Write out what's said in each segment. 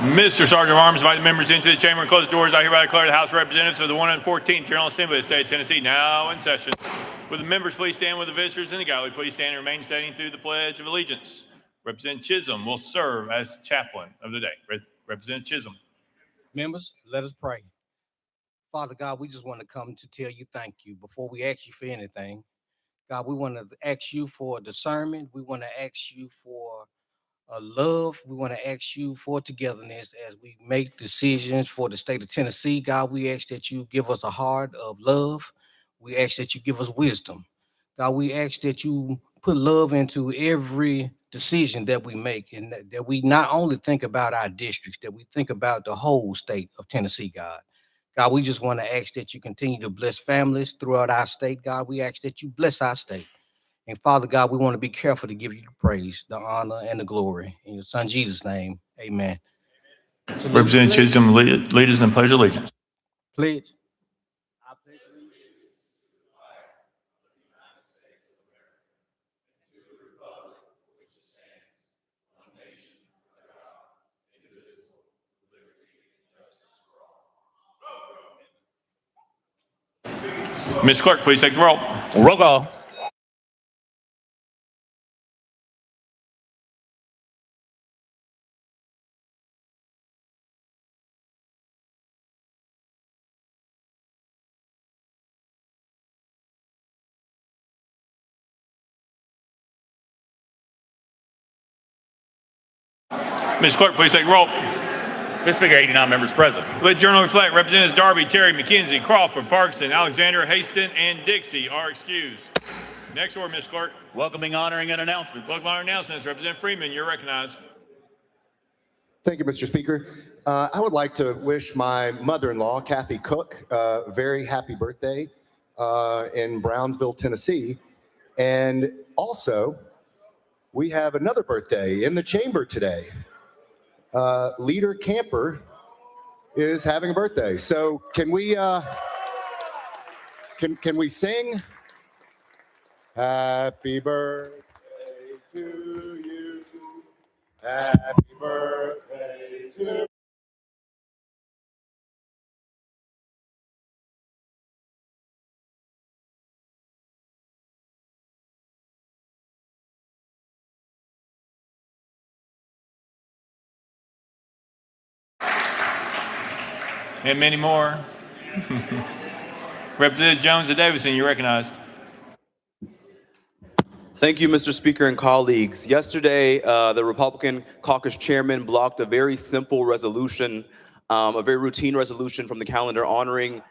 Mr. Sergeant of Arms, invite the members into the chamber and close the doors. I hereby declare the House of Representatives of the 114th General Assembly of the State of Tennessee now in session. Will the members please stand? With the visitors in the gallery please stand and remain standing through the Pledge of Allegiance. Representative Chisholm will serve as chaplain of the day. Representative Chisholm. Members, let us pray. Father God, we just want to come to tell you thank you before we ask you for anything. God, we want to ask you for discernment. We want to ask you for love. We want to ask you for togetherness as we make decisions for the state of Tennessee. God, we ask that you give us a heart of love. We ask that you give us wisdom. God, we ask that you put love into every decision that we make, and that we not only think about our districts, that we think about the whole state of Tennessee, God. God, we just want to ask that you continue to bless families throughout our state. God, we ask that you bless our state. And Father God, we want to be careful to give you the praise, the honor, and the glory. In your son Jesus' name, amen. Salute. Representative Chisholm, leaders and pledge allegiance. Pledge. I pledge allegiance to the flag of the United States of America and to the republic for which it stands, one nation, under God, indivisible, with liberty and justice for all. Ms. Clerk, please take the roll. Roll call. Ms. Clerk, please take the roll. Mr. Speaker, 89 members present. Let the journal reflect Representatives Darby, Terry, McKenzie, Crawford, Parkinson, Alexander, Haston, and Dixie are excused. Next order, Ms. Clerk. Welcoming, honoring, and announcements. Welcome, honoring, announcements. Representative Freeman, you're recognized. Thank you, Mr. Speaker. I would like to wish my mother-in-law, Kathy Cook, a very happy birthday in Brownsville, Tennessee. And also, we have another birthday in the chamber today. Leader Camper is having a birthday. So can we sing? Happy birthday to you. Happy birthday to you. And many more. Representative Jones of Davison, you're recognized. Thank you, Mr. Speaker and colleagues. Yesterday, the Republican caucus chairman blocked a very simple resolution, a very routine resolution from the calendar honoring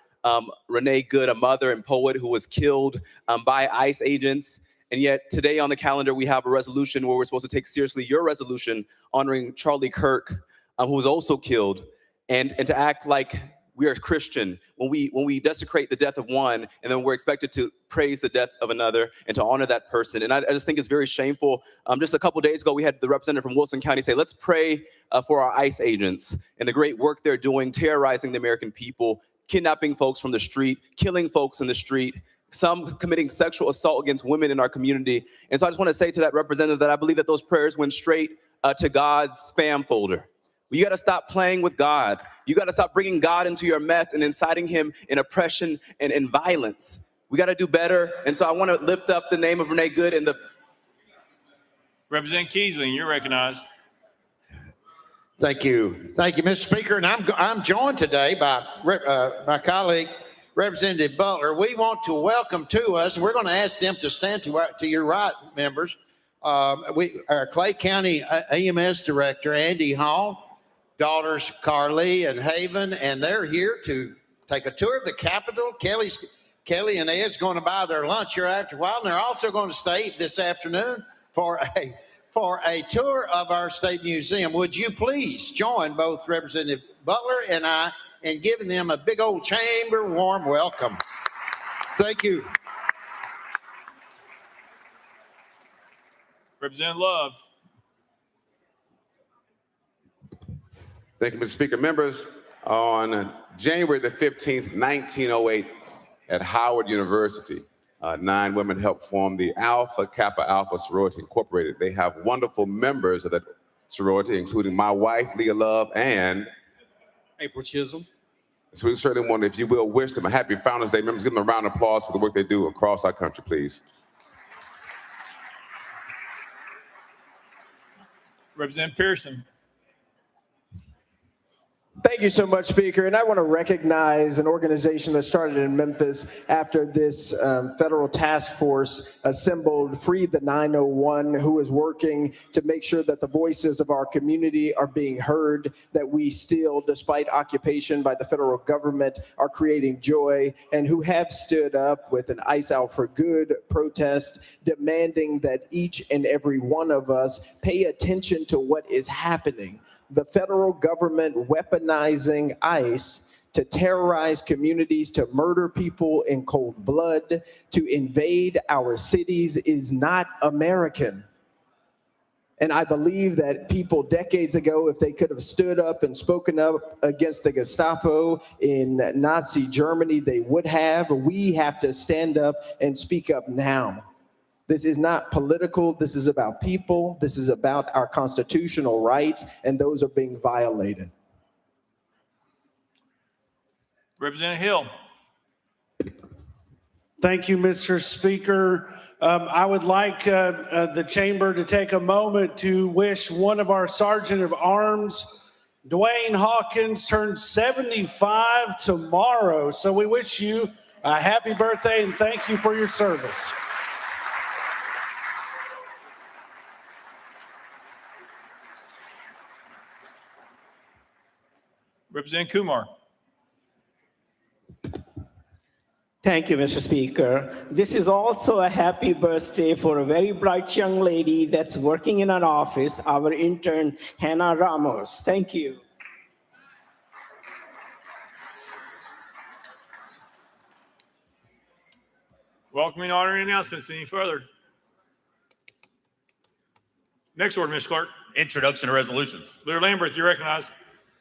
Renee Good, a mother and poet who was killed by ICE agents. And yet today on the calendar, we have a resolution where we're supposed to take seriously your resolution honoring Charlie Kirk, who was also killed. And to act like we are Christian when we desecrate the death of one, and then we're expected to praise the death of another and to honor that person. And I just think it's very shameful. Just a couple days ago, we had the representative from Wilson County say, let's pray for our ICE agents and the great work they're doing, terrorizing the American people, kidnapping folks from the street, killing folks in the street, some committing sexual assault against women in our community. And so I just want to say to that representative that I believe that those prayers went straight to God's spam folder. You got to stop playing with God. You got to stop bringing God into your mess and inciting him in oppression and in violence. We got to do better. And so I want to lift up the name of Renee Good and the... Representative Keisling, you're recognized. Thank you. Thank you, Mr. Speaker. And I'm joined today by my colleague, Representative Butler. We want to welcome to us, and we're going to ask them to stand to your right, members. Our Clay County EMS Director, Andy Hall, daughters Carly and Haven, and they're here to take a tour of the Capitol. Kelly and Ed's going to buy their lunch here after a while, and they're also going to stay this afternoon for a tour of our State Museum. Would you please join both Representative Butler and I in giving them a big old chamber warm welcome? Thank you. Representative Love. Thank you, Mr. Speaker. Members, on January the 15th, 1908, at Howard University, 9 women helped form the Alpha Kappa Alpha Sorority Incorporated. They have wonderful members of that sorority, including my wife, Leah Love, and April Chisholm. so we certainly want, if you will, wish them a happy Founders Day. Members, give them a round of applause for the work they do across our country, please. Representative Pearson. Thank you so much, Speaker. And I want to recognize an organization that started in Memphis after this federal task force assembled, Free the 901, who is working to make sure that the voices of our community are being heard, that we still, despite occupation by the federal government, are creating joy, and who have stood up with an ICE Out for Good protest, demanding that each and every one of us pay attention to what is happening. The federal government weaponizing ICE to terrorize communities, to murder people in cold blood, to invade our cities is not American. And I believe that people decades ago, if they could have stood up and spoken up against the Gestapo in Nazi Germany, they would have. We have to stand up and speak up now. This is not political. This is about people. This is about our constitutional rights, and those are being violated. Representative Hill. Thank you, Mr. Speaker. I would like the chamber to take a moment to wish one of our Sergeant of Arms, Dwayne Hawkins, turns 75 tomorrow. So we wish you a happy birthday and thank you for your service. Representative Kumar. Thank you, Mr. Speaker. This is also a happy birthday for a very bright young lady that's working in our office, our intern, Hannah Ramos. Thank you. Welcoming, honoring announcements. Any further? Next order, Ms. Clark. Introduction to resolutions. Leader Lambert, you recognize.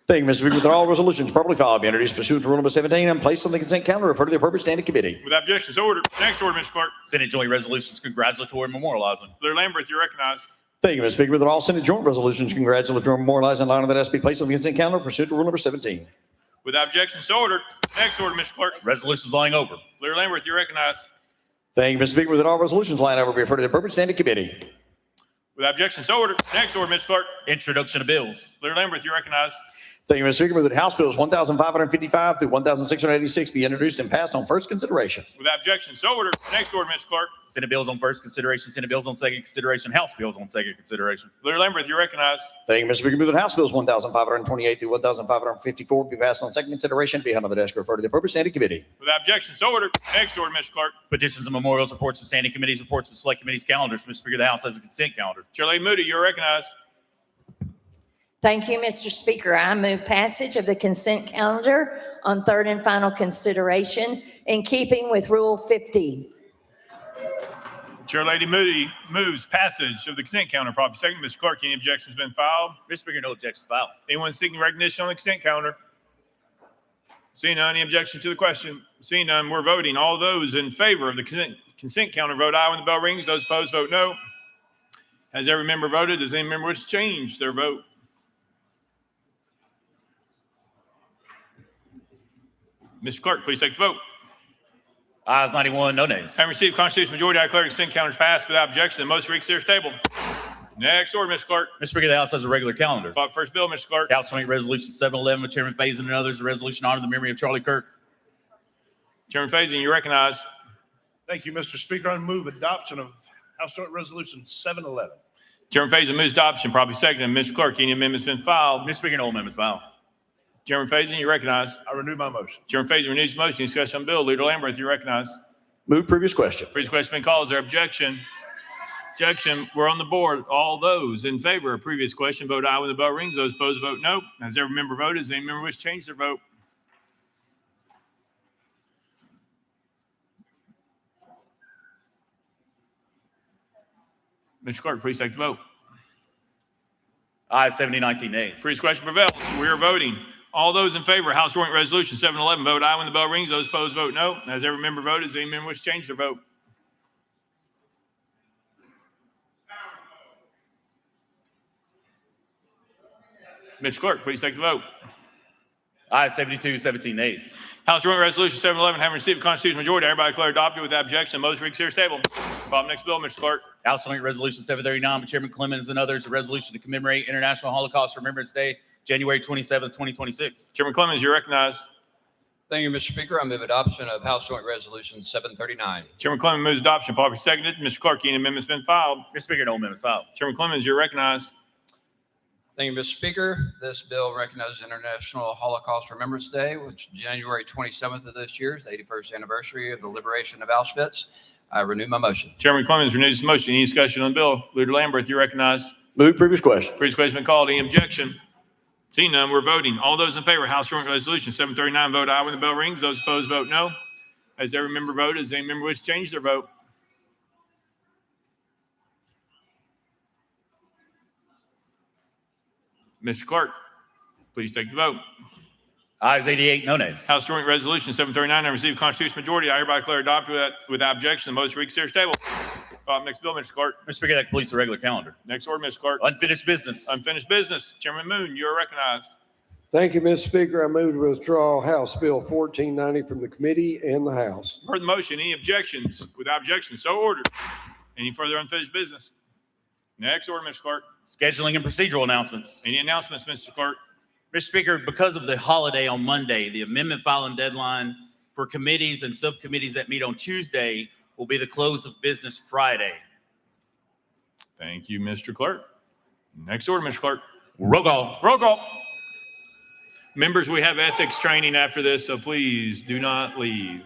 Thank you, Mr. Speaker. With all resolutions properly filed, be introduced pursuant to Rule Number 17 and placed on the consent calendar, referred to the appropriate standing committee. With objections, ordered. Next order, Ms. Clark. Senate Joint Resolutions congratulatory and memorializing. Leader Lambert, you recognize. Thank you, Mr. Speaker. With all Senate joint resolutions congratulatory and memorializing, allowing that has to be placed on the consent calendar, pursuant to Rule Number 17. With objections, ordered. Next order, Ms. Clark. Resolutions lying over. Leader Lambert, you recognize. Thank you, Mr. Speaker. With all resolutions lying over, be referred to the appropriate standing committee. With objections, ordered. Next order, Ms. Clark. Introduction of bills. Leader Lambert, you recognize. Thank you, Mr. Speaker. Move that House Bills 1,555 through 1,686 be introduced and passed on first consideration. With objections, ordered. Next order, Ms. Clark. Senate bills on first consideration, Senate bills on second consideration, House bills on second consideration. Leader Lambert, you recognize. Thank you, Mr. Speaker. Move that House Bills 1,528 through 1,554 be passed on second consideration, be held on the desk, referred to the appropriate standing committee. With objections, ordered. Next order, Ms. Clark. Petitions and memorials, reports from standing committees, reports from select committees, calendars. Mr. Speaker, the House has a consent calendar. Chair Lady Moody, you're recognized. Thank you, Mr. Speaker. I move passage of the consent calendar on third and final consideration in keeping with Rule 50. Chair Lady Moody moves passage of the consent calendar. Properly second. Mr. Clark, any objections been filed? Mr. Speaker, no objections filed. Anyone seeking recognition on the consent calendar? Seeing none, any objection to the question? Seeing none, we're voting. All those in favor of the consent calendar vote aye when the bell rings. Those opposed vote no. Has every member voted? Does any member wish to change their vote? Mr. Clerk, please take the vote. Ayes 91, no nays. Having received constitutional majority, I declare consent calendar is passed without objection. The motion reconsider is tabled. Next order, Mr. Clerk. Mr. Speaker, the House has a regular calendar. Call first bill, Mr. Clerk. House Joint Resolution 711 with Chairman Faison and others, a resolution honoring the memory of Charlie Kirk. Chairman Faison, you recognize. Thank you, Mr. Speaker. I move adoption of House Joint Resolution 711. Chairman Faison moves adoption. Properly seconded. Mr. Clerk, any amendments been filed? Mr. Speaker, no amendments filed. Chairman Faison, you recognize. I renew my motion. Chairman Faison renews the motion. Discussion on bill. Leader Lambert, you recognize. Move previous question. Previous question been called. Is there objection? Objection. We're on the board. All those in favor of previous question vote aye when the bell rings. Those opposed vote no. Has every member voted? Does any member wish to change their vote? Mr. Clerk, please take the vote. Ayes 70, 19 nays. Previous question prevails. We are voting. All those in favor of House Joint Resolution 711 vote aye when the bell rings. Those opposed vote no. Has every member voted? Does any member wish to change their vote? Mr. Clerk, please take the vote. Ayes 72, 17 nays. House Joint Resolution 711, having received a constitutional majority, I hereby declare adopted without objection. Motion to reconsider is tabled. Call the next bill, Mr. Clerk. House Joint Resolution 739 by Chairman Clemens and others, a resolution to commemorate International Holocaust Remembrance Day, January 27th, 2026. Chairman Clemens, you're recognized. Thank you, Mr. Speaker. I move adoption of House Joint Resolution 739. Chairman Clemens moves adoption. Properly seconded. Mr. Clerk, any amendments been filed? Mr. Speaker, no amendments filed. Chairman Clemens, you're recognized. Thank you, Mr. Speaker. This bill recognizes International Holocaust Remembrance Day, which January 27th of this year is the 81st anniversary of the liberation of Auschwitz. I renew my motion. Chairman Clemens renews his motion. Any discussion on the bill? Leader Lamberth, you're recognized. Move previous question. Previous question has been called. Any objection? Seeing none, we're voting. All those in favor, House Joint Resolution 739, vote aye when the bell rings. Those opposed, vote no. Has every member voted? Does any member wish to change their vote? Mr. Clerk, please take the vote. Ayes 88, no nays. House Joint Resolution 739, I received constitutional majority. I hereby declare adopted without objection. The motion to reconsider is tabled. Next bill, Mr. Clerk. Mr. Speaker, that completes the regular calendar. Next order, Mr. Clerk. Unfinished business. Unfinished business. Chairman Moon, you are recognized. Thank you, Mr. Speaker. I move to withdraw House Bill 1490 from the committee and the House. For the motion, any objections? Without objection, so ordered. Any further unfinished business? Next order, Mr. Clerk. Scheduling and procedural announcements. Any announcements, Mr. Clerk? Mr. Speaker, because of the holiday on Monday, the amendment filing deadline for committees and subcommittees that meet on Tuesday will be the close of business Friday. Thank you, Mr. Clerk. Next order, Mr. Clerk. Roll call. Roll call. Members, we have ethics training after this, so please do not leave.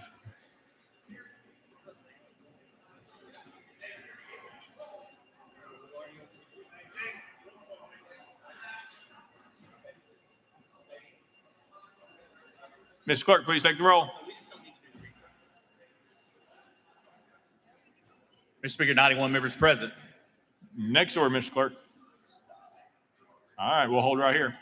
Mr. Clerk, please take the roll. Mr. Speaker, 91 members present. Next order, Mr. Clerk. All right, we'll hold right here.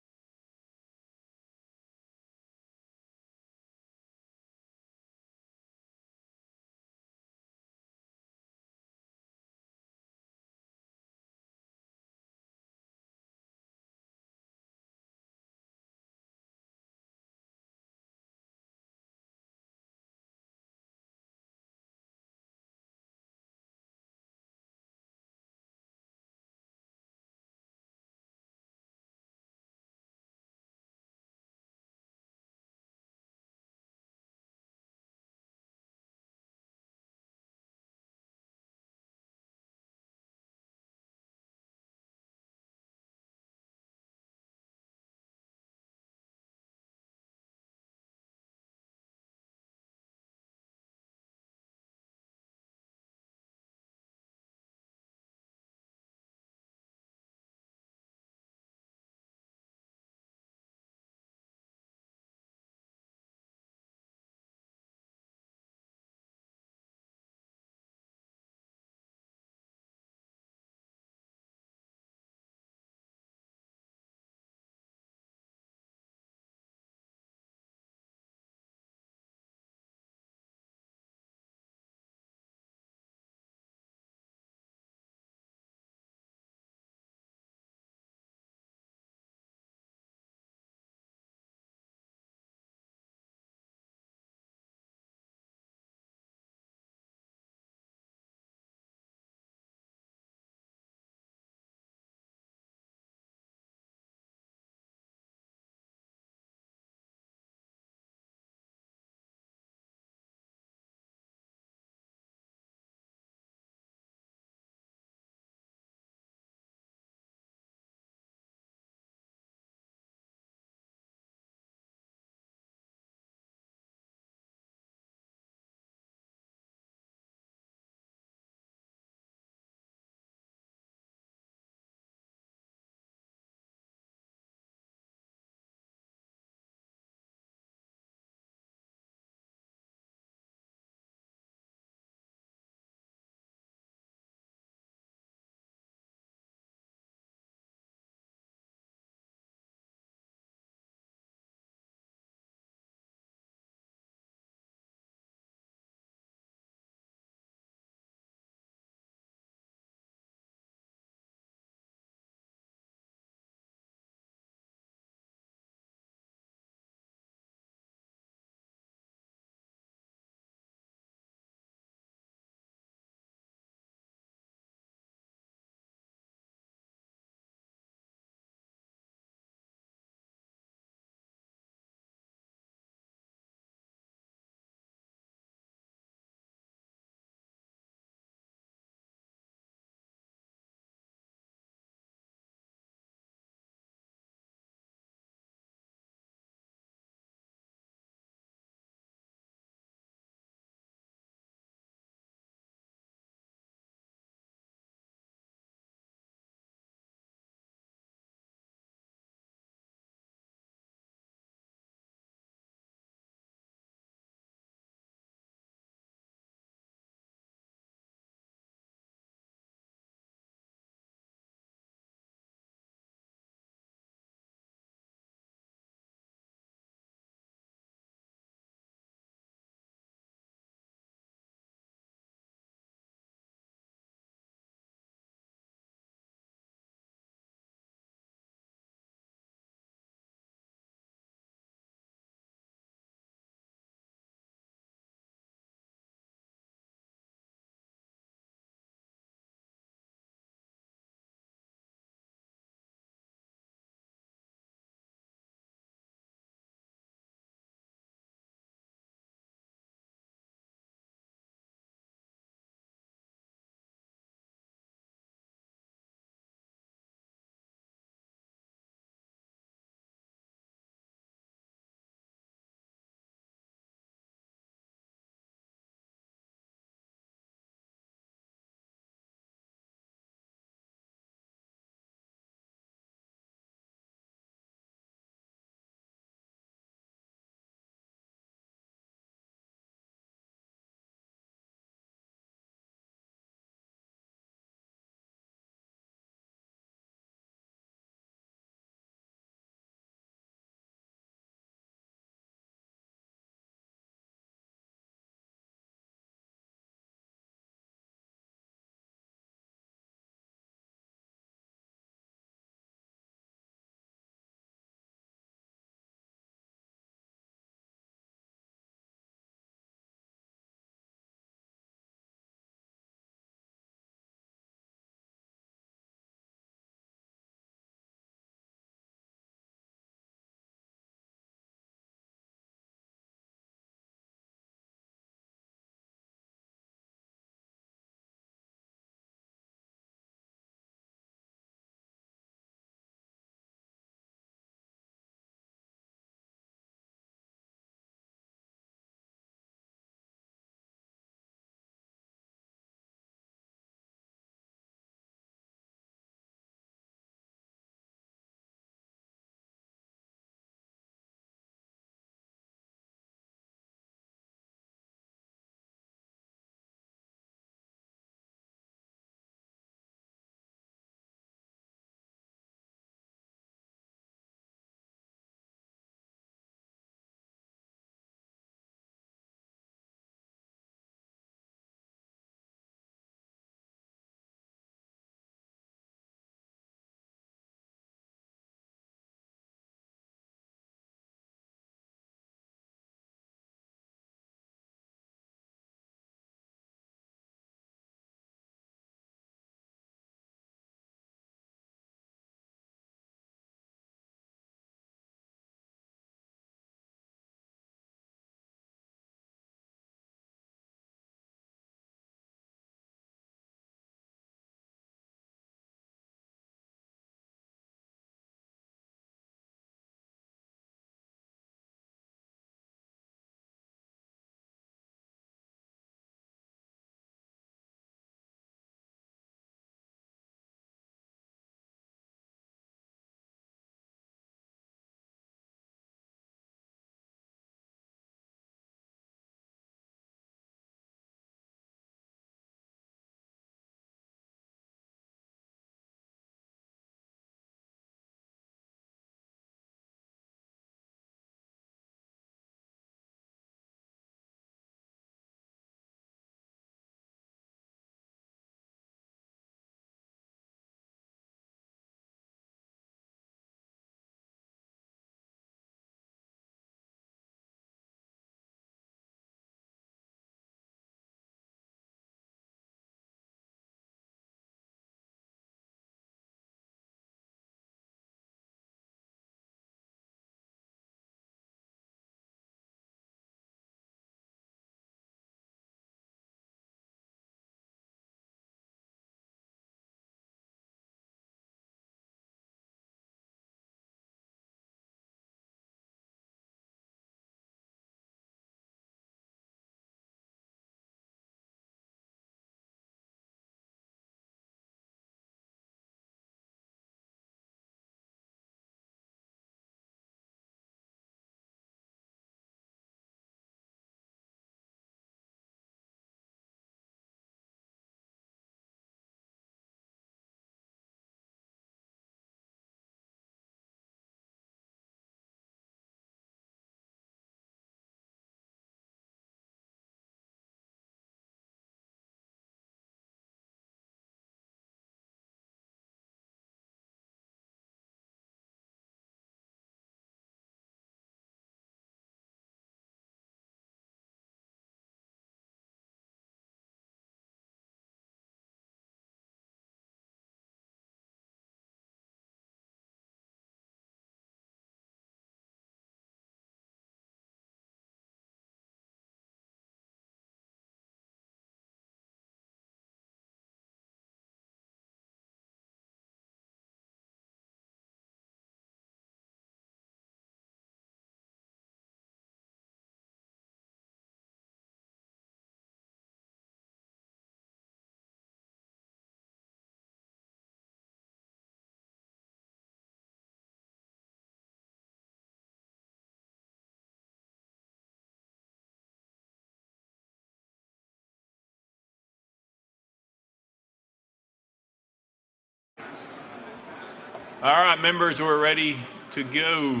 All right, members, we're ready to go.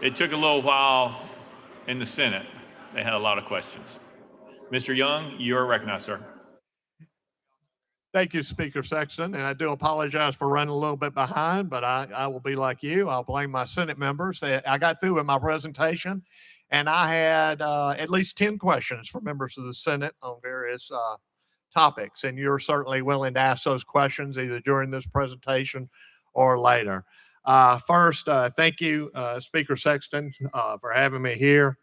It took a little while in the Senate. They had a lot of questions. Mr. Young, you're recognized, sir. Thank you, Speaker Sexton, and I do apologize for running a little bit behind, but I will be like you. I'll blame my Senate members. I got through with my presentation, and I had at least 10 questions for members of the Senate on various topics, and you're certainly willing to ask those questions either during this presentation or later. First, thank you, Speaker Sexton, for having me here.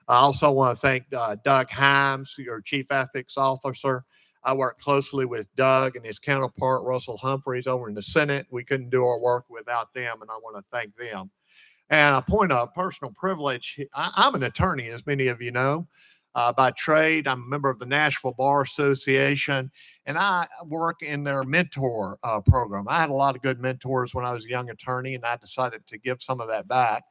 I also want to thank Doug Himes, your Chief Ethics Officer. I work closely with Doug and his counterpart, Russell Humphreys, over in the Senate. We couldn't do our work without them, and I want to thank them. And a point of personal privilege, I'm an attorney, as many of you know. By trade, I'm a member of the Nashville Bar Association, and I work in their mentor program. I had a lot of good mentors when I was a young attorney, and I decided to give some of that back.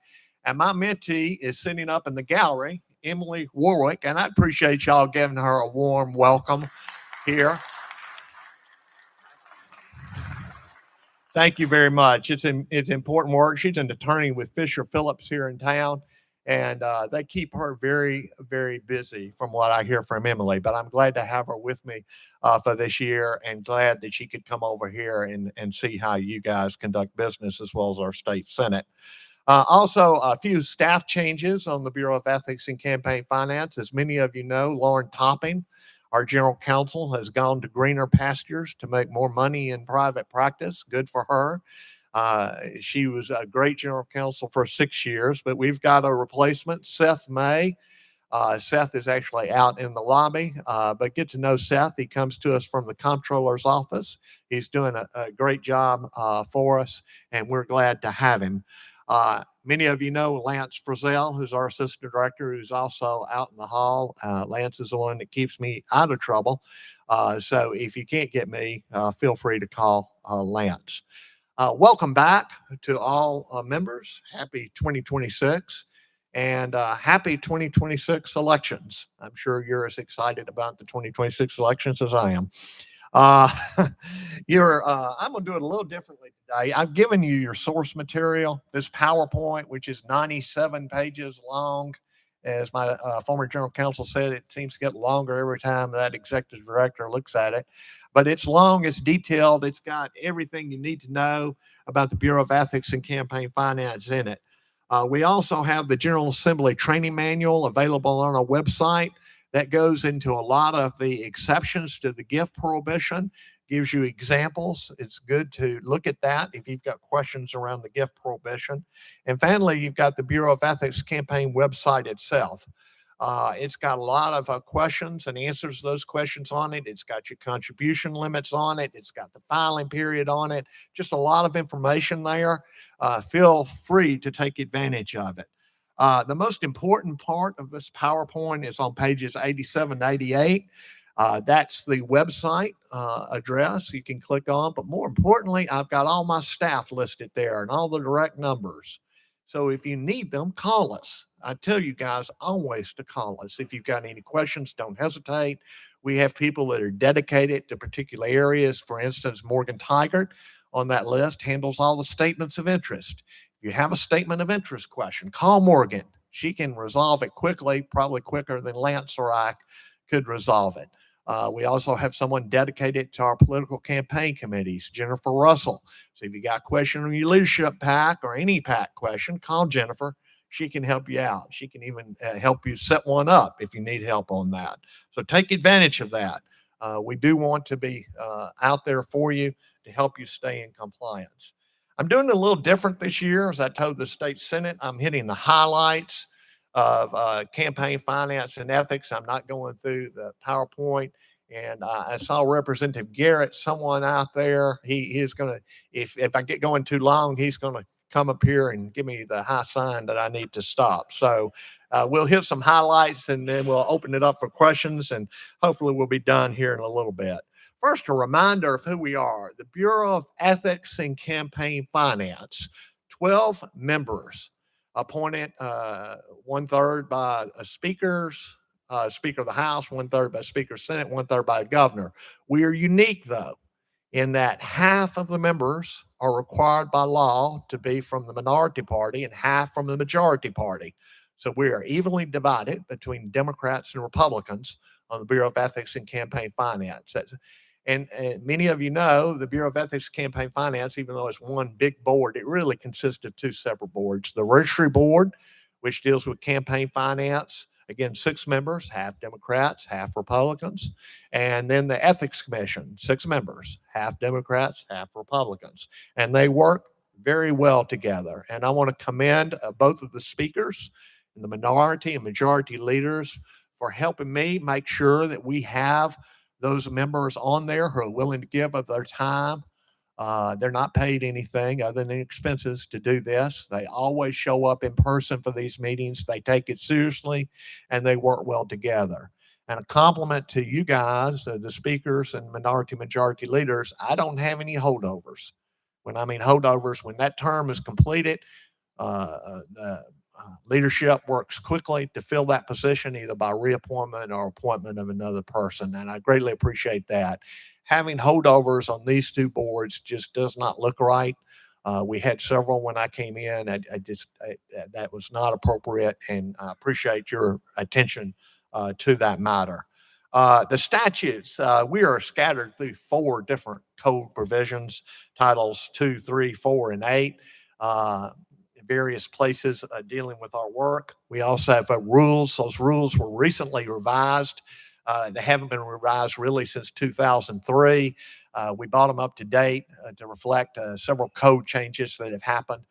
And my mentee is sitting up in the gallery, Emily Warwick, and I appreciate y'all giving her a warm welcome here. Thank you very much. It's important work. She's an attorney with Fisher Phillips here in town, and they keep her very, very busy from what I hear from Emily. But I'm glad to have her with me for this year, and glad that she could come over here and see how you guys conduct business as well as our state Senate. Also, a few staff changes on the Bureau of Ethics and Campaign Finance. As many of you know, Lauren Topping, our general counsel, has gone to greener pastures to make more money in private practice. Good for her. She was a great general counsel for 6 years, but we've got a replacement, Seth May. Seth is actually out in the lobby, but get to know Seth. He comes to us from the comptroller's office. He's doing a great job for us, and we're glad to have him. Many of you know Lance Frizzell, who's our assistant director, who's also out in the hall. Lance is the one that keeps me out of trouble. So if you can't get me, feel free to call Lance. Welcome back to all members. Happy 2026 and happy 2026 elections. I'm sure you're as excited about the 2026 elections as I am. I'm going to do it a little differently today. I've given you your source material, this PowerPoint, which is 97 pages long. As my former general counsel said, it seems to get longer every time that executive director looks at it. But it's long, it's detailed, it's got everything you need to know about the Bureau of Ethics and Campaign Finance in it. We also have the General Assembly Training Manual available on our website. That goes into a lot of the exceptions to the gift prohibition, gives you examples. It's good to look at that if you've got questions around the gift prohibition. And finally, you've got the Bureau of Ethics campaign website itself. It's got a lot of questions and answers to those questions on it. It's got your contribution limits on it. It's got the filing period on it. Just a lot of information there. Feel free to take advantage of it. The most important part of this PowerPoint is on pages 87 to 88. That's the website address you can click on. But more importantly, I've got all my staff listed there and all the direct numbers. So if you need them, call us. I tell you guys always to call us. If you've got any questions, don't hesitate. We have people that are dedicated to particular areas. For instance, Morgan Tigert on that list handles all the statements of interest. If you have a statement of interest question, call Morgan. She can resolve it quickly, probably quicker than Lance or I could resolve it. We also have someone dedicated to our political campaign committees, Jennifer Russell. So if you got a question on your leadership PAC or any PAC question, call Jennifer. She can help you out. She can even help you set one up if you need help on that. So take advantage of that. We do want to be out there for you to help you stay in compliance. I'm doing it a little different this year. As I told the state Senate, I'm hitting the highlights of campaign finance and ethics. I'm not going through the PowerPoint. And I saw Representative Garrett, someone out there. He is going to, if I get going too long, he's going to come up here and give me the high sign that I need to stop. So we'll hit some highlights and then we'll open it up for questions, and hopefully we'll be done here in a little bit. First, a reminder of who we are. The Bureau of Ethics and Campaign Finance, 12 members appointed, 1/3 by speakers, Speaker of the House, 1/3 by Speaker of the Senate, 1/3 by a governor. We are unique, though, in that half of the members are required by law to be from the minority party and half from the majority party. So we are evenly divided between Democrats and Republicans on the Bureau of Ethics and Campaign Finance. And many of you know the Bureau of Ethics and Campaign Finance, even though it's one big board, it really consists of two separate boards. The Registry Board, which deals with campaign finance, again, 6 members, half Democrats, half Republicans. And then the Ethics Commission, 6 members, half Democrats, half Republicans. And they work very well together. And I want to commend both of the speakers and the minority and majority leaders for helping me make sure that we have those members on there who are willing to give of their time. They're not paid anything other than expenses to do this. They always show up in person for these meetings. They take it seriously and they work well together. And a compliment to you guys, the speakers and minority majority leaders, I don't have any holdovers. When I mean holdovers, when that term is completed, the leadership works quickly to fill that position either by reappointment or appointment of another person. And I greatly appreciate that. Having holdovers on these 2 boards just does not look right. We had several when I came in. That was not appropriate, and I appreciate your attention to that matter. The statutes, we are scattered through 4 different code provisions, titles 2, 3, 4, and 8. Various places dealing with our work. We also have rules. Those rules were recently revised. They haven't been revised really since 2003. We brought them up to date to reflect several code changes that have happened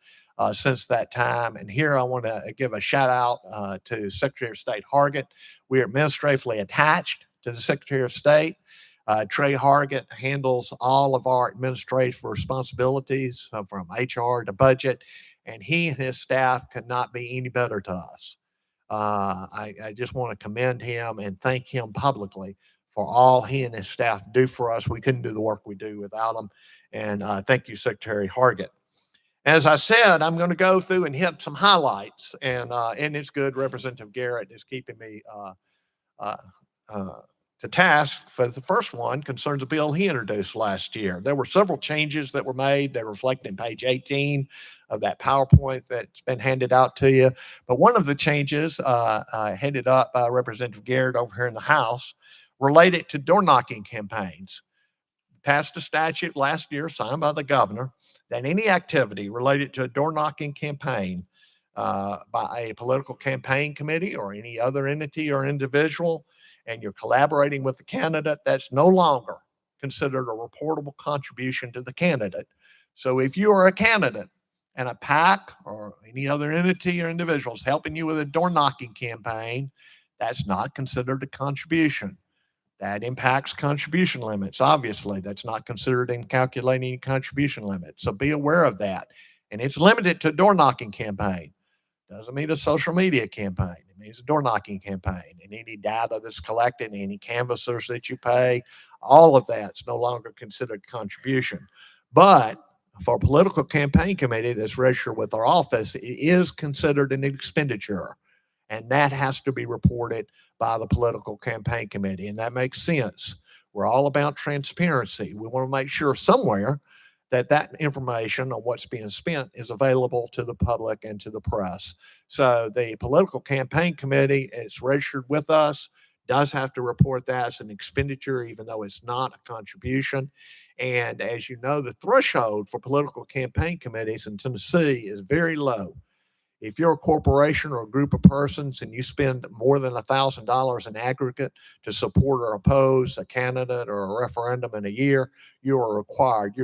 since that time. And here I want to give a shout out to Secretary of State Hargett. We are administratively attached to the Secretary of State. Trey Hargett handles all of our administrative responsibilities from HR to budget, and he and his staff could not be any better to us. I just want to commend him and thank him publicly for all he and his staff do for us. We couldn't do the work we do without them. And thank you, Secretary Hargett. As I said, I'm going to go through and hit some highlights, and it's good. Representative Garrett is keeping me to task for the first one. Concerns a bill he introduced last year. There were several changes that were made that reflect in page 18 of that PowerPoint that's been handed out to you. But one of the changes headed up by Representative Garrett over here in the House related to door knocking campaigns. Passed a statute last year signed by the governor that any activity related to a door knocking campaign by a political campaign committee or any other entity or individual, and you're collaborating with the candidate, that's no longer considered a reportable contribution to the candidate. So if you are a candidate and a PAC or any other entity or individuals helping you with a door knocking campaign, that's not considered a contribution. That impacts contribution limits. Obviously, that's not considered in calculating contribution limits. So be aware of that. And it's limited to a door knocking campaign. Doesn't mean a social media campaign. It means a door knocking campaign. And any data that's collected, any canvassers that you pay, all of that's no longer considered contribution. But for a political campaign committee that's registered with our office, it is considered an expenditure. And that has to be reported by the political campaign committee. And that makes sense. We're all about transparency. We want to make sure somewhere that information on what's being spent is available to the public and to the press. So the political campaign committee is registered with us, does have to report that as an expenditure, even though it's not a contribution. And as you know, the threshold for political campaign committees in Tennessee is very low. If you're a corporation or a group of persons and you spend more than $1,000 in aggregate to support or oppose a candidate or a referendum in a year, you're required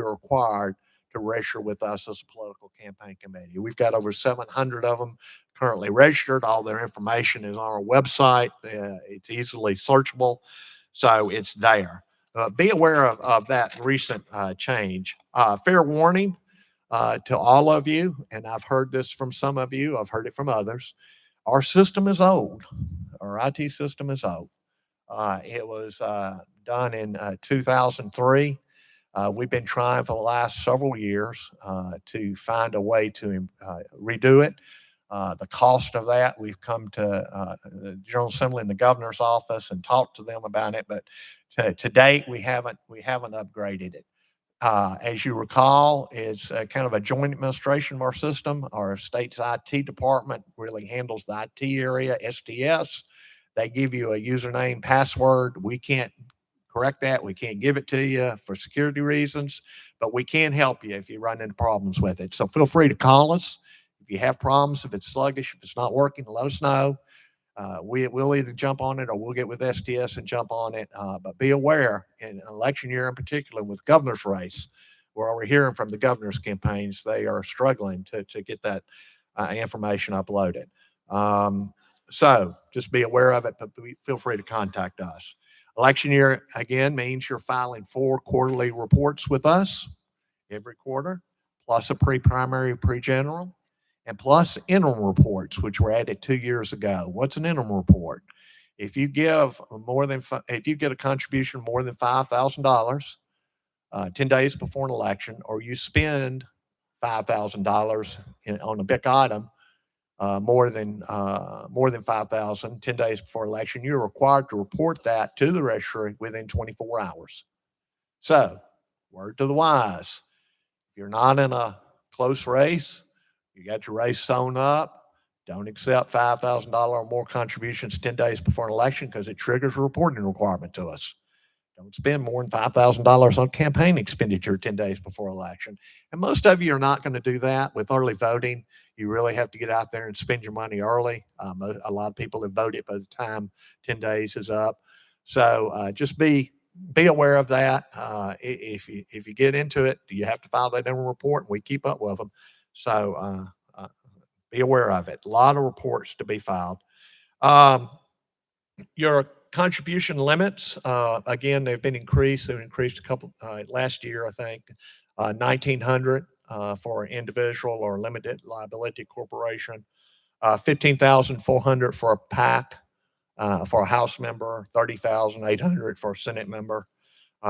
to register with us as a political campaign committee. We've got over 700 of them currently registered. All their information is on our website. It's easily searchable, so it's there. Be aware of that recent change. Fair warning to all of you, and I've heard this from some of you, I've heard it from others. Our system is old. Our IT system is old. It was done in 2003. We've been trying for the last several years to find a way to redo it. The cost of that, we've come to the General Assembly and the governor's office and talked to them about it, but to date, we haven't upgraded it. As you recall, it's kind of a joint administration of our system. Our state's IT department really handles the IT area, STS. They give you a username, password. We can't correct that. We can't give it to you for security reasons, but we can help you if you run into problems with it. So feel free to call us. If you have problems, if it's sluggish, if it's not working, let us know. We'll either jump on it or we'll get with STS and jump on it. But be aware, in election year in particular, with governor's race, where we're hearing from the governor's campaigns, they are struggling to get that information uploaded. So just be aware of it, but feel free to contact us. Election year, again, means you're filing 4 quarterly reports with us every quarter, plus a pre-primary, pre-general, and plus interim reports, which were added 2 years ago. What's an interim report? If you give if you get a contribution more than $5,000 10 days before an election, or you spend $5,000 on a big item, more than 5,000 10 days before election, you're required to report that to the registry within 24 hours. So, word to the wise: if you're not in a close race, you got your race sewn up, don't accept $5,000 or more contributions 10 days before an election, because it triggers a reporting requirement to us. Don't spend more than $5,000 on campaign expenditure 10 days before election. And most of you are not going to do that with early voting. You really have to get out there and spend your money early. A lot of people have voted by the time 10 days is up. So just be aware of that. If you get into it, you have to file that interim report, and we keep up with them. So be aware of it. A lot of reports to be filed. Your contribution limits, again, they've been increased. They've increased a couple last year, I think, 1,900 for an individual or limited liability corporation, 15,400 for a PAC, for a House member, 30,800 for a Senate member.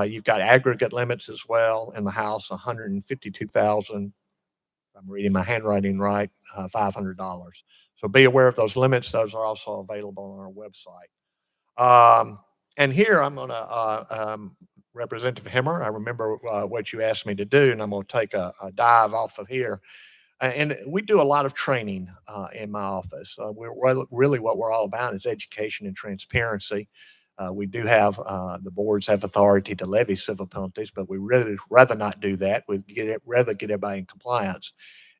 You've got aggregate limits as well in the House, 152,000. I'm reading my handwriting right, $500. So be aware of those limits. Those are also available on our website. And here I'm going to, Representative Hemmer, I remember what you asked me to do, and I'm going to take a dive off of here. And we do a lot of training in my office. Really what we're all about is education and transparency. We do have, the boards have authority to levy civil penalties, but we really rather not do that. We'd rather get everybody in compliance.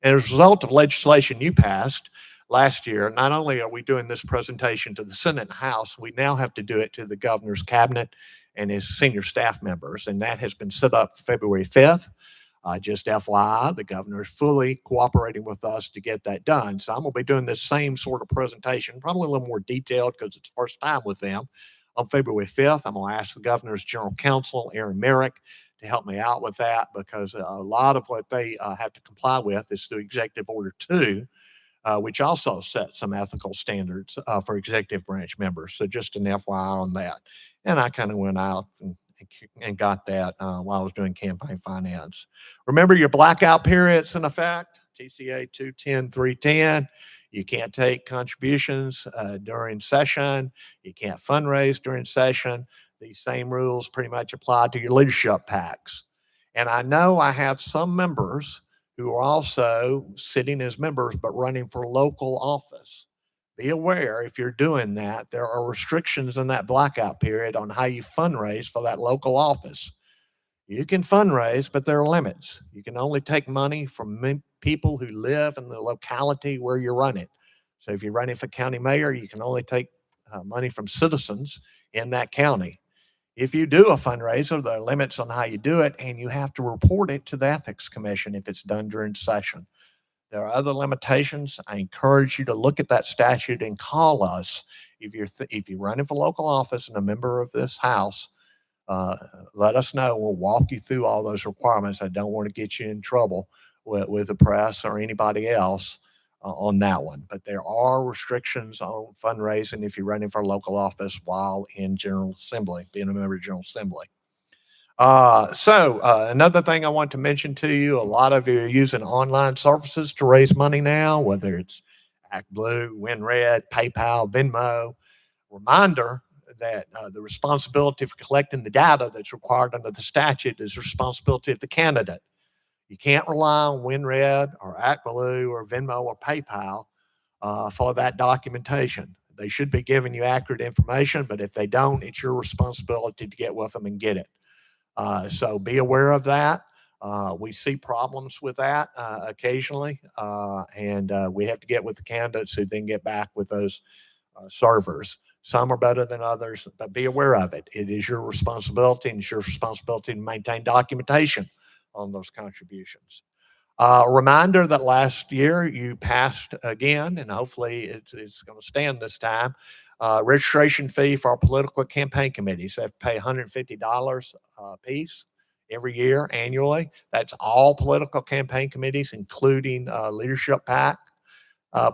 And as a result of legislation you passed last year, not only are we doing this presentation to the Senate and House, we now have to do it to the governor's cabinet and his senior staff members. And that has been set up February 5th. Just FYI, the governor is fully cooperating with us to get that done. So I'm going to be doing this same sort of presentation, probably a little more detailed because it's first time with them. On February 5th, I'm going to ask the governor's general counsel, Aaron Merrick, to help me out with that, because a lot of what they have to comply with is through Executive Order 2, which also sets some ethical standards for executive branch members. So just an FYI on that. And I kind of went out and got that while I was doing campaign finance. Remember your blackout periods in effect, TCA 210, 310. You can't take contributions during session. You can't fundraise during session. These same rules pretty much apply to your leadership PACs. And I know I have some members who are also sitting as members but running for local office. Be aware, if you're doing that, there are restrictions in that blackout period on how you fundraise for that local office. You can fundraise, but there are limits. You can only take money from people who live in the locality where you're running. So if you're running for county mayor, you can only take money from citizens in that county. If you do a fundraiser, there are limits on how you do it, and you have to report it to the Ethics Commission if it's done during session. There are other limitations. I encourage you to look at that statute and call us if you're running for local office and a member of this House. Let us know. We'll walk you through all those requirements. I don't want to get you in trouble with the press or anybody else on that one. But there are restrictions on fundraising if you're running for local office while in General Assembly, being a member of General Assembly. Another thing I want to mention to you, a lot of you are using online services to raise money now, whether it's ActBlue, WinRed, PayPal, Venmo. Reminder that the responsibility for collecting the data that's required under the statute is the responsibility of the candidate. You can't rely on WinRed or ActBlue or Venmo or PayPal for that documentation. They should be giving you accurate information, but if they don't, it's your responsibility to get with them and get it. So be aware of that. We see problems with that occasionally, and we have to get with the candidates who then get back with those servers. Some are better than others, but be aware of it. It is your responsibility, and it's your responsibility to maintain documentation on those contributions. A reminder that last year you passed again, and hopefully it's going to stand this time, registration fee for our political campaign committees. They have to pay $150 a piece every year annually. That's all political campaign committees, including leadership PAC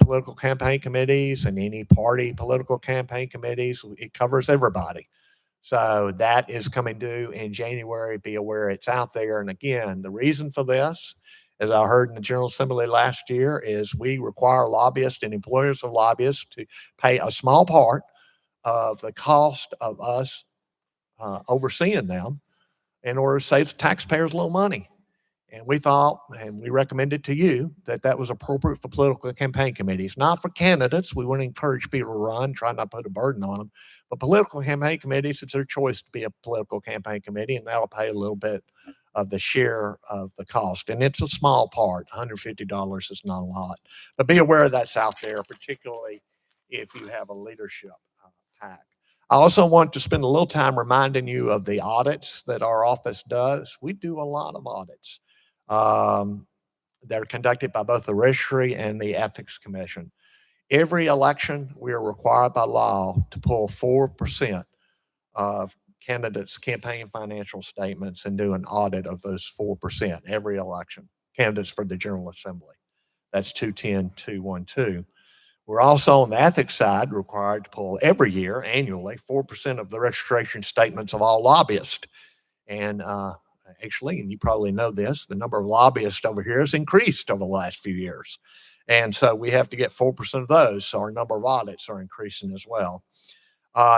political campaign committees and any party political campaign committees. It covers everybody. So that is coming due in January. Be aware it's out there. And again, the reason for this, as I heard in the General Assembly last year, is we require lobbyists and employers of lobbyists to pay a small part of the cost of us overseeing them in order to save taxpayers a little money. And we thought, and we recommended to you, that that was appropriate for political campaign committees, not for candidates. We want to encourage people to run, try not to put a burden on them. But political campaign committees, it's their choice to be a political campaign committee, and that'll pay a little bit of the share of the cost. And it's a small part. $150 is not a lot. But be aware that's out there, particularly if you have a leadership PAC. I also want to spend a little time reminding you of the audits that our office does. We do a lot of audits. They're conducted by both the Registry and the Ethics Commission. Every election, we are required by law to pull 4% of candidates' campaign financial statements and do an audit of those 4% every election, candidates for the General Assembly. That's 210-212. We're also on the ethics side required to pull every year, annually, 4% of the registration statements of all lobbyists. And actually, and you probably know this, the number of lobbyists over here has increased over the last few years. And so we have to get 4% of those. So our number of audits are increasing as well.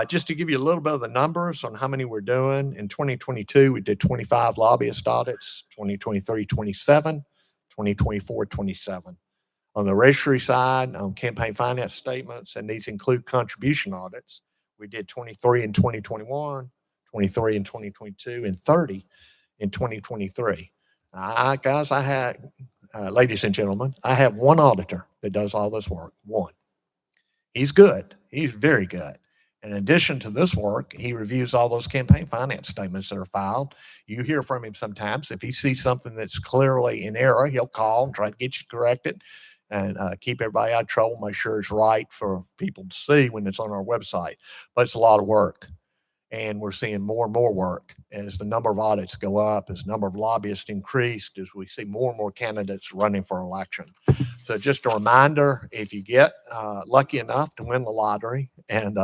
Just to give you a little bit of the numbers on how many we're doing, in 2022, we did 25 lobbyist audits, 2023, 27, 2024, 27. On the registry side, on campaign finance statements, and these include contribution audits, we did 23 in 2021, 23 in 2022, and 30 in 2023. Guys, I had, ladies and gentlemen, I have one auditor that does all this work, one. He's good. He's very good. In addition to this work, he reviews all those campaign finance statements that are filed. You hear from him sometimes. If he sees something that's clearly in error, he'll call and try to get you corrected and keep everybody out of trouble, make sure it's right for people to see when it's on our website. But it's a lot of work. And we're seeing more and more work as the number of audits go up, as the number of lobbyists increased, as we see more and more candidates running for election. So just a reminder, if you get lucky enough to win the lottery and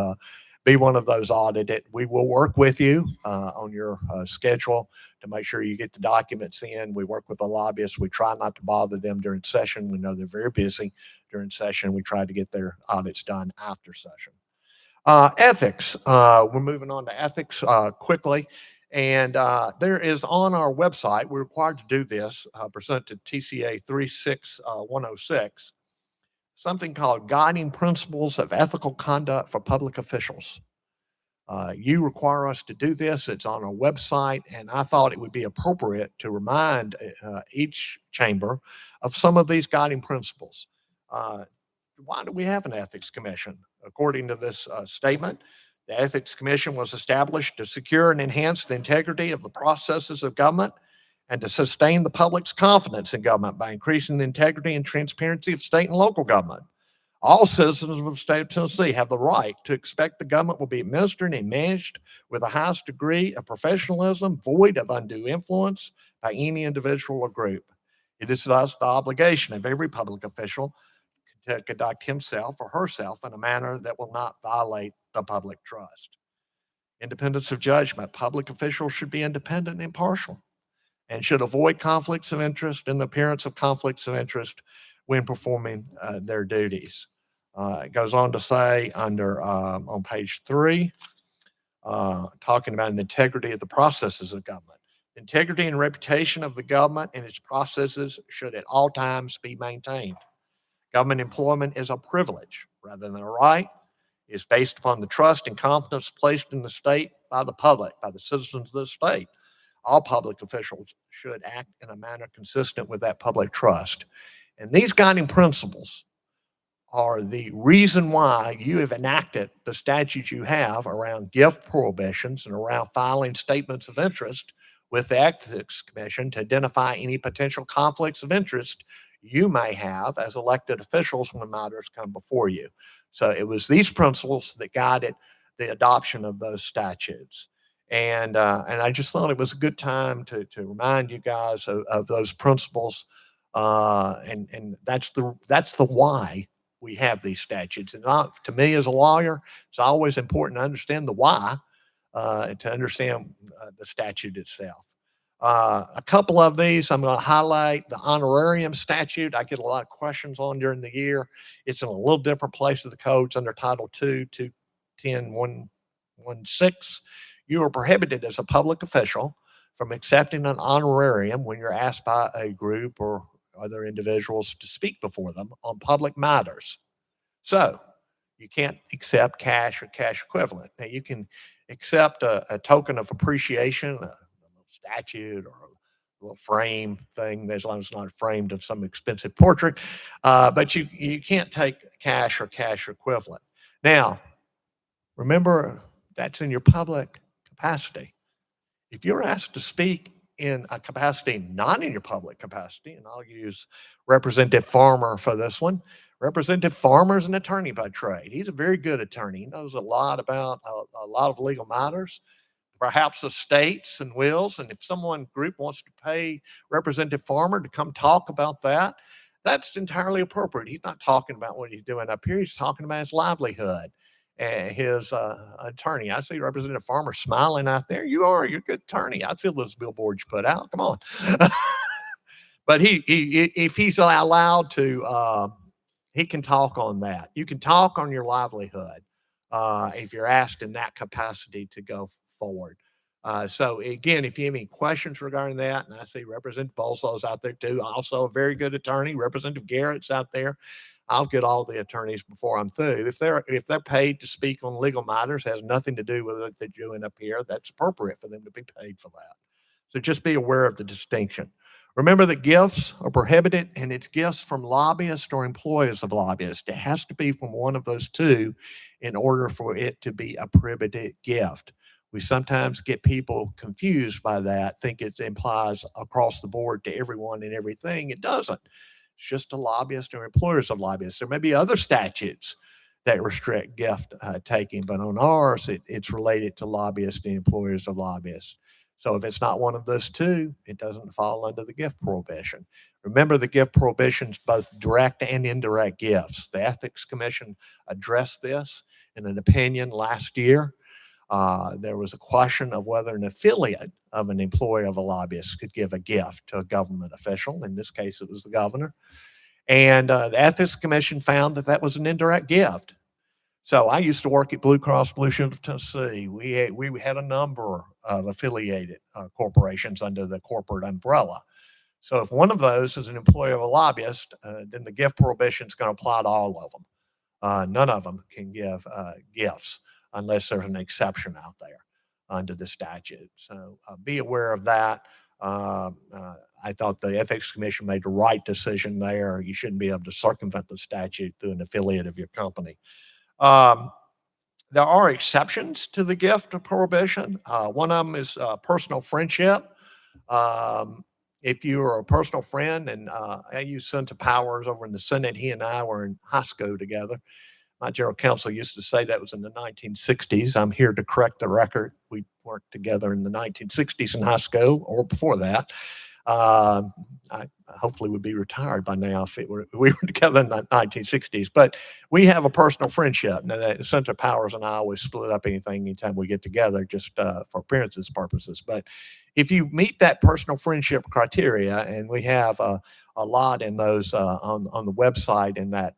be one of those audited, we will work with you on your schedule to make sure you get the documents in. We work with the lobbyists. We try not to bother them during session. We know they're very busy during session. We try to get their audits done after session. Ethics, we're moving on to ethics quickly. And there is on our website, we're required to do this pursuant to TCA 36106, something called Guiding Principles of Ethical Conduct for Public Officials. You require us to do this. It's on our website, and I thought it would be appropriate to remind each chamber of some of these guiding principles. Why do we have an ethics commission? According to this statement, the Ethics Commission was established to secure and enhance the integrity of the processes of government and to sustain the public's confidence in government by increasing the integrity and transparency of state and local government. All citizens of the state of Tennessee have the right to expect the government will be administered and managed with the highest degree of professionalism, void of undue influence by any individual or group. It is thus the obligation of every public official to conduct himself or herself in a manner that will not violate the public trust. Independence of judgment. Public officials should be independent and impartial and should avoid conflicts of interest and the appearance of conflicts of interest when performing their duties. It goes on to say under on page 3, talking about the integrity of the processes of government. Integrity and reputation of the government and its processes should at all times be maintained. Government employment is a privilege rather than a right. It is based upon the trust and confidence placed in the state by the public, by the citizens of the state. All public officials should act in a manner consistent with that public trust. And these guiding principles are the reason why you have enacted the statutes you have around gift prohibitions and around filing statements of interest with the Ethics Commission to identify any potential conflicts of interest you may have as elected officials when matters come before you. So it was these principles that guided the adoption of those statutes. And I just thought it was a good time to remind you guys of those principles. And that's the why we have these statutes. And to me as a lawyer, it's always important to understand the why, to understand the statute itself. A couple of these I'm going to highlight. The honorarium statute, I get a lot of questions on during the year. It's in a little different place of the code. It's under Title II, 210.116. You are prohibited as a public official from accepting an honorarium when you're asked by a group or other individuals to speak before them on public matters. So you can't accept cash or cash equivalent. Now you can accept a token of appreciation, a little statue or a little frame thing, as long as it's not framed of some expensive portrait, but you can't take cash or cash equivalent. Now, remember that's in your public capacity. If you're asked to speak in a capacity not in your public capacity, and I'll use Representative Farmer for this one. Representative Farmer is an attorney by trade. He's a very good attorney. He knows a lot about a lot of legal matters, perhaps estates and wills. And if someone group wants to pay Representative Farmer to come talk about that, that's entirely appropriate. He's not talking about what he's doing up here. He's talking about his livelihood. His attorney. I see Representative Farmer smiling out there. You're a good attorney. I see those billboards you put out. Come on. But if he's allowed to, he can talk on that. You can talk on your livelihood if you're asked in that capacity to go forward. So again, if you have any questions regarding that, and I see Representative Bolso's out there too, also a very good attorney. Representative Garrett's out there. I'll get all the attorneys before I'm through. If they're paid to speak on legal matters, has nothing to do with what they're doing up here, that's appropriate for them to be paid for that. So just be aware of the distinction. Remember that gifts are prohibited, and it's gifts from lobbyists or employees of lobbyists. It has to be from one of those two in order for it to be a prohibited gift. We sometimes get people confused by that, think it implies across the board to everyone and everything. It doesn't. It's just a lobbyist or employers of lobbyists. There may be other statutes that restrict gift taking, but on ours, it's related to lobbyists and employers of lobbyists. So if it's not one of those two, it doesn't fall under the gift prohibition. Remember, the gift prohibition is both direct and indirect gifts. The Ethics Commission addressed this in an opinion last year. There was a question of whether an affiliate of an employee of a lobbyist could give a gift to a government official. In this case, it was the governor. And the Ethics Commission found that that was an indirect gift. So I used to work at Blue Cross Blue Shield of Tennessee. We had a number of affiliated corporations under the corporate umbrella. So if one of those is an employee of a lobbyist, then the gift prohibition is going to apply to all of them. None of them can give gifts unless there's an exception out there under the statute. So be aware of that. I thought the Ethics Commission made the right decision there. You shouldn't be able to circumvent the statute through an affiliate of your company. There are exceptions to the gift of prohibition. One of them is personal friendship. If you're a personal friend, and I use Senator Powers over in the Senate, he and I were in high school together. My general counsel used to say that was in the 1960s. I'm here to correct the record. We worked together in the 1960s in high school or before that. I hopefully would be retired by now if we were together in the 1960s. But we have a personal friendship. Now, that Senator Powers and I always split up anytime we get together, just for appearances purposes. But if you meet that personal friendship criteria, and we have a lot in those on the website in that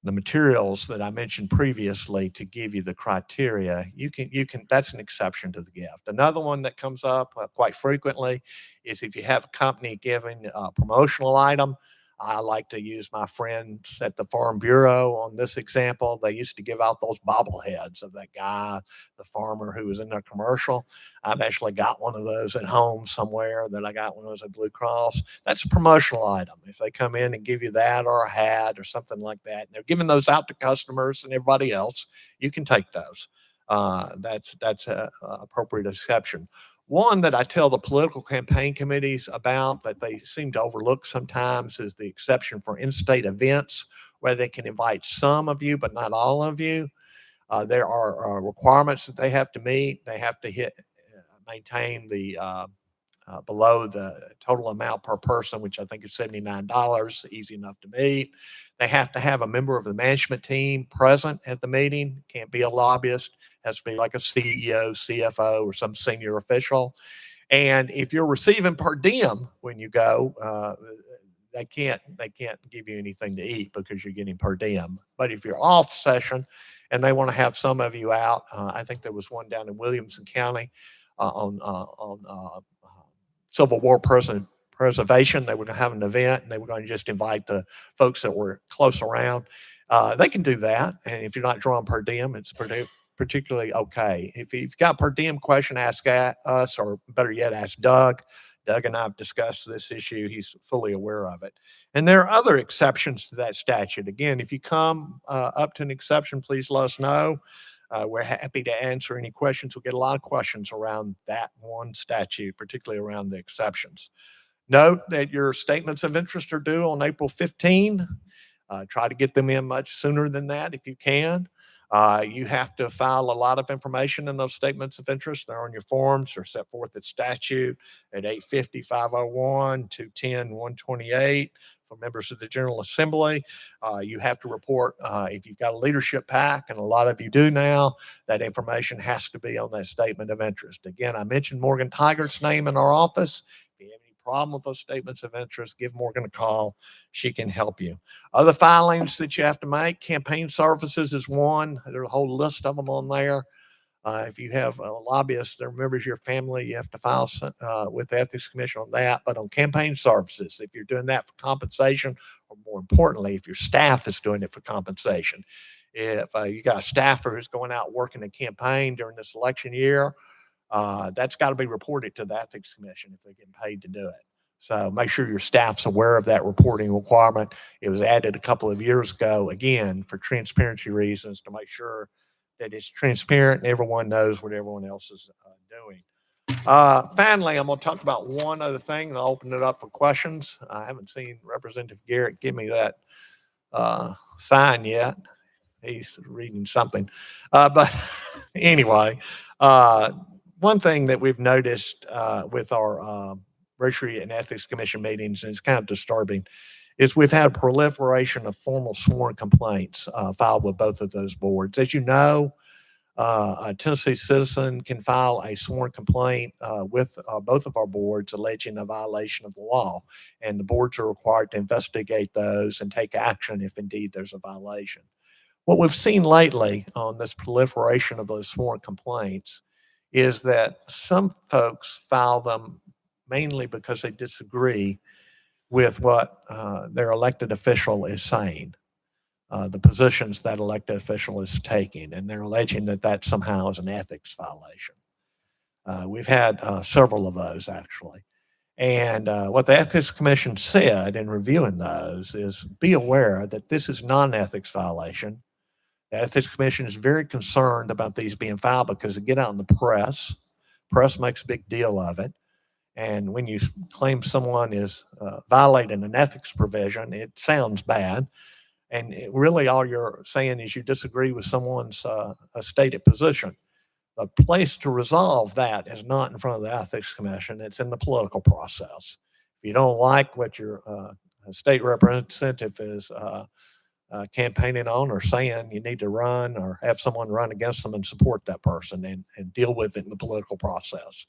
the materials that I mentioned previously to give you the criteria, you can, that's an exception to the gift. Another one that comes up quite frequently is if you have a company giving a promotional item. I like to use my friends at the Farm Bureau on this example. They used to give out those bobbleheads of that guy, the farmer who was in the commercial. I've actually got one of those at home somewhere that I got when I was at Blue Cross. That's a promotional item. If they come in and give you that or a hat or something like that, and they're giving those out to customers and everybody else, you can take those. That's a appropriate exception. One that I tell the political campaign committees about that they seem to overlook sometimes is the exception for in-state events where they can invite some of you, but not all of you. There are requirements that they have to meet. They have to maintain the below the total amount per person, which I think is $79, easy enough to meet. They have to have a member of the management team present at the meeting. Can't be a lobbyist. Has to be like a CEO, CFO, or some senior official. And if you're receiving per diem when you go, they can't give you anything to eat because you're getting per diem. But if you're off session and they want to have some of you out, I think there was one down in Williamson County on Civil War preservation. They were going to have an event and they were going to just invite the folks that were close around. They can do that. And if you're not drawing per diem, it's particularly okay. If you've got per diem question, ask us, or better yet, ask Doug. Doug and I have discussed this issue. He's fully aware of it. And there are other exceptions to that statute. Again, if you come up to an exception, please let us know. We're happy to answer any questions. We'll get a lot of questions around that one statute, particularly around the exceptions. Note that your statements of interest are due on April 15. Try to get them in much sooner than that if you can. You have to file a lot of information in those statements of interest. They're on your forms. They're set forth at statute at 850, 501, 210, 128 for members of the General Assembly. You have to report if you've got a leadership pack, and a lot of you do now, that information has to be on that statement of interest. Again, I mentioned Morgan Tigert's name in our office. If you have any problem with those statements of interest, give Morgan a call. She can help you. Other filings that you have to make, campaign services is one. There's a whole list of them on there. If you have a lobbyist that members of your family, you have to file with the Ethics Commission on that. But on campaign services, if you're doing that for compensation, or more importantly, if your staff is doing it for compensation, if you got a staffer who's going out working a campaign during this election year, that's got to be reported to the Ethics Commission if they're getting paid to do it. So make sure your staff's aware of that reporting requirement. It was added a couple of years ago, again, for transparency reasons, to make sure that it's transparent and everyone knows what everyone else is doing. Finally, I'm going to talk about one other thing, and I'll open it up for questions. I haven't seen Representative Garrett give me that sign yet. He's reading something. But anyway, one thing that we've noticed with our Treasury and Ethics Commission meetings, and it's kind of disturbing, is we've had a proliferation of formal sworn complaints filed with both of those boards. As you know, a Tennessee citizen can file a sworn complaint with both of our boards alleging a violation of the law, and the boards are required to investigate those and take action if indeed there's a violation. What we've seen lately on this proliferation of those sworn complaints is that some folks file them mainly because they disagree with what their elected official is saying, the positions that elected official is taking, and they're alleging that that somehow is an ethics violation. We've had several of those, actually. And what the Ethics Commission said in reviewing those is be aware that this is not an ethics violation. The Ethics Commission is very concerned about these being filed because they get out in the press. Press makes a big deal of it. And when you claim someone is violating an ethics provision, it sounds bad. And really all you're saying is you disagree with someone's stated position. The place to resolve that is not in front of the Ethics Commission. It's in the political process. If you don't like what your state representative is campaigning on or saying, you need to run or have someone run against them and support that person and deal with it in the political process.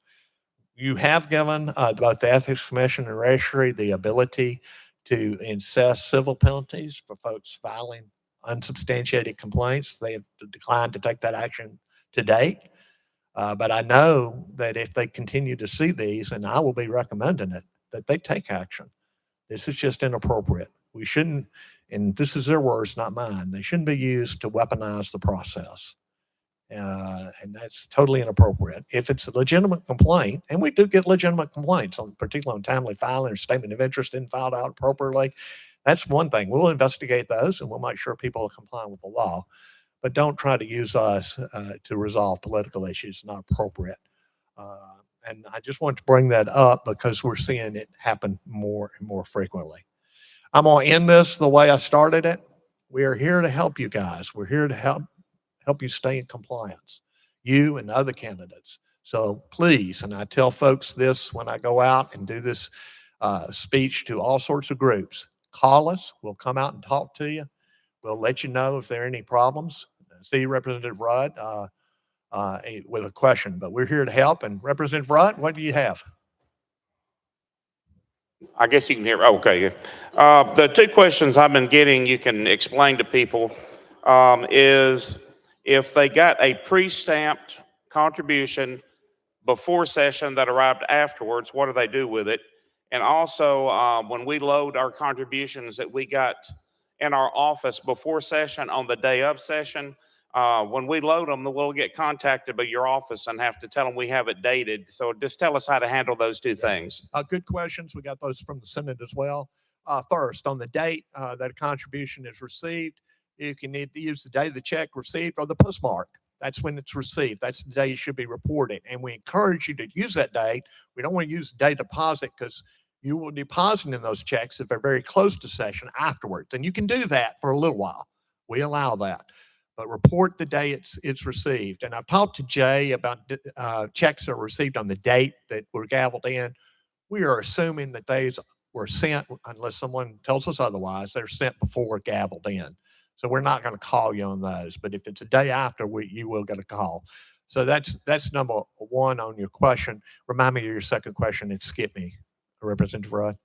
You have given both the Ethics Commission and Treasury the ability to assess civil penalties for folks filing unsubstantiated complaints. They have declined to take that action to date. But I know that if they continue to see these, and I will be recommending it, that they take action. This is just inappropriate. We shouldn't, and this is their words, not mine, they shouldn't be used to weaponize the process. And that's totally inappropriate. If it's a legitimate complaint, and we do get legitimate complaints, particularly on timely filing or statement of interest isn't filed out appropriately, that's one thing. We'll investigate those and we'll make sure people are complying with the law. But don't try to use us to resolve political issues. It's not appropriate. And I just want to bring that up because we're seeing it happen more and more frequently. I'm going to end this the way I started it. We are here to help you guys. We're here to help you stay in compliance, you and other candidates. So please, and I tell folks this when I go out and do this speech to all sorts of groups, call us. We'll come out and talk to you. We'll let you know if there are any problems. See Representative Rudd with a question, but we're here to help. And Representative Rudd, what do you have? I guess you can hear. Okay. The two questions I've been getting, you can explain to people, is if they got a pre-stamped contribution before session that arrived afterwards, what do they do with it? And also, when we load our contributions that we got in our office before session on the day of session, when we load them, we'll get contacted by your office and have to tell them we have it dated. So just tell us how to handle those two things. Good questions. We got those from the Senate as well. First, on the date that a contribution is received, you can either use the day the check received or the postmark. That's when it's received. That's the day you should be reporting. And we encourage you to use that date. We don't want to use the day deposit because you will deposit in those checks if they're very close to session afterwards. And you can do that for a little while. We allow that. But report the day it's received. And I've talked to Jay about checks that are received on the date that were gavelled in. We are assuming that these were sent, unless someone tells us otherwise, they're sent before gavelled in. So we're not going to call you on those. But if it's a day after, you will get a call. So that's number one on your question. Remind me of your second question and skip me, Representative Rudd.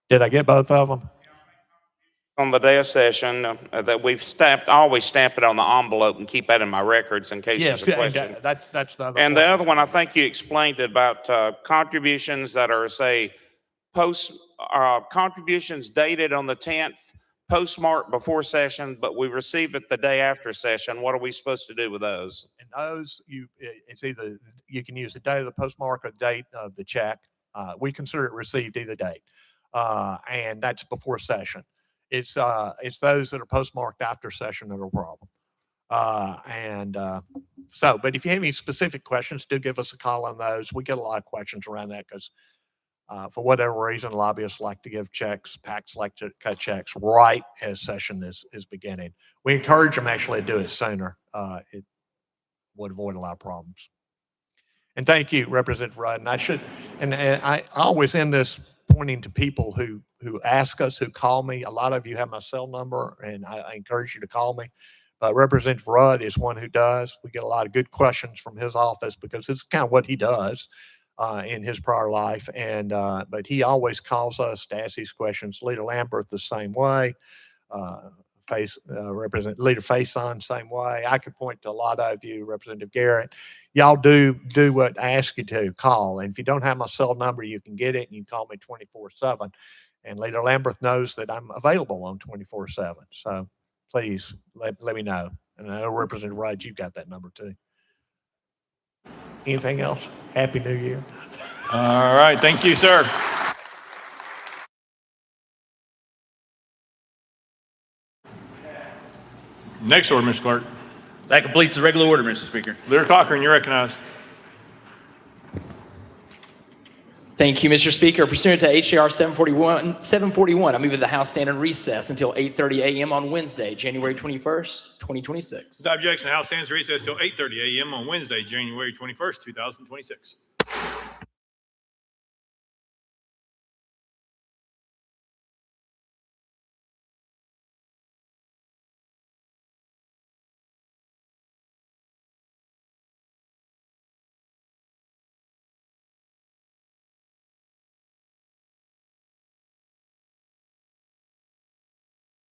Did I get both of them? On the day of session, that we've always stamp it on the envelope and keep that in my records in case Yes, there's a question. that's the other And point. the other one, I think you explained it about contributions that are, say, contributions dated on the 10th, postmarked before session, but we receive it the day after session. What are we supposed to do with those? And those, it's either, you can use the day of the postmark or the date of the check. We consider it received either date. And that's before session. It's those that are postmarked after session that are a problem. But if you have any specific questions, do give us a call on those. We get a lot of questions around that because for whatever reason, lobbyists like to give checks, PACs like to cut checks right as session is beginning. We encourage them actually to do it sooner. It would avoid a lot of problems. And thank you, Representative Rudd. And I always end this pointing to people who ask us, who call me. A lot of you have my cell number, and I encourage you to call me. But Representative Rudd is one who does. We get a lot of good questions from his office because it's kind of what he does in his prior life. But he always calls us to ask these questions. Leader Lambert the same way. Leader Faison same way. I could point to a lot of you, Representative Garrett. Y'all do what I ask you to, call. And if you don't have my cell number, you can get it and you can call me 24/7. And Leader Lambert knows that I'm available on 24/7. So please let me know. And I know Representative Rudd, you've got that number too. Anything else? Happy New Year. All right. Thank you, sir. Next order, Mr. Clerk. That completes the regular order, Mr. Speaker. Leader Cochran, you're recognized. Thank you, Mr. Speaker. Pursuant to H.R. 741, I move that the House stand in recess until 8:30 a.m. on Wednesday, January 21st, 2026. Without objection, the House stands recess till 8:30 a.m. on Wednesday, January 21st, 2026.